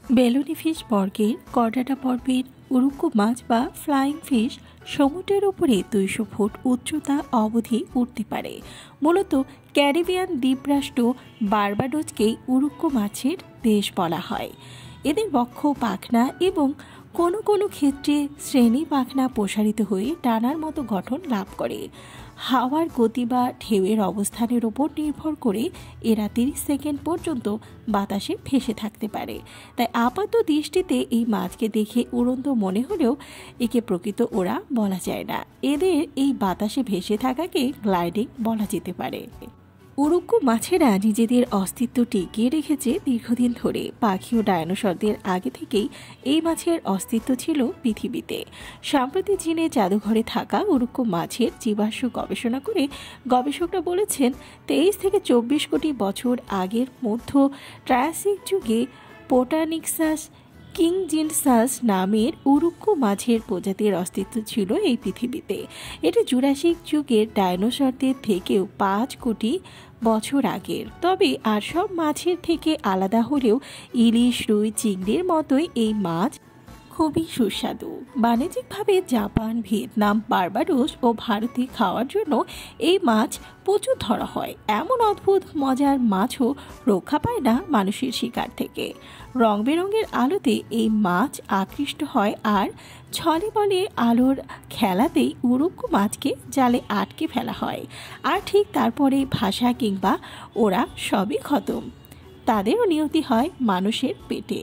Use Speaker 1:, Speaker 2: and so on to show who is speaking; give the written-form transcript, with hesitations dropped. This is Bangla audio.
Speaker 1: বেলুনি ফিশ বর্গের কর্ডাটা পর্বের উরুক্কু মাছ বা ফ্লাইং ফিশ সমুদ্রের উপরে 200 ফুট উচ্চতা অবধি উঠতে পারে। মূলত ক্যারিবিয়ান দ্বীপরাষ্ট্র বার্বাডোসকেই উরুক্কু মাছের দেশ বলা হয়। এদের বক্ষ পাখনা এবং কোনো কোনো ক্ষেত্রে শ্রেণী পাখনা প্রসারিত হয়ে ডানার মতো গঠন লাভ করে। হাওয়ার গতি বা ঢেউয়ের অবস্থানের উপর নির্ভর করে এরা 30 সেকেন্ড পর্যন্ত বাতাসে ভেসে থাকতে পারে। তাই আপাত দৃষ্টিতে এই মাছকে দেখে উড়ন্ত মনে হলেও একে প্রকৃত ওড়া বলা যায় না। এদের এই বাতাসে ভেসে থাকাকে গ্লাইডিং বলা যেতে পারে। উরুক্কু মাছেরা নিজেদের অস্তিত্ব টিকিয়ে রেখেছে দীর্ঘদিন ধরে। পাখি ও ডায়নোসরদের আগে থেকেই এই মাছের অস্তিত্ব ছিল পৃথিবীতে। সম্প্রতি চীনে জাদুঘরে থাকা উরুক্কু মাছের জীবাশ্ম গবেষণা করে গবেষকরা বলেছেন 23 থেকে 24 কোটি বছর আগের মধ্য ট্রায়াসিক যুগে পোটানিক্সাস কিংজিনসাস নামের উরুক্কু মাছের প্রজাতির অস্তিত্ব ছিল এই পৃথিবীতে। এটি জুরাসিক যুগের ডায়নোসরদের থেকেও 5 কোটি বছর আগের। তবে আর সব মাছের থেকে আলাদা হলেও ইলিশ, রুই, চিংড়ির মতোই এই মাছ খুবই সুস্বাদু। বাণিজ্যিকভাবে জাপান, ভিয়েতনাম, বার্বাডোস ও ভারতে খাওয়ার জন্য এই মাছ প্রচুর ধরা হয়। এমন অদ্ভুত মজার মাছও রক্ষা পায় না মানুষের শিকার থেকে। রং বেরঙের আলোতে এই মাছ আকৃষ্ট হয় আর ছলে বলে আলোর খেলাতেই উরুক্কু মাছকে জালে আটকে ফেলা হয়। আর ঠিক তারপরে ভাষা কিংবা ওরা সবই খতম, তাদেরও নিয়তি হয় মানুষের পেটে।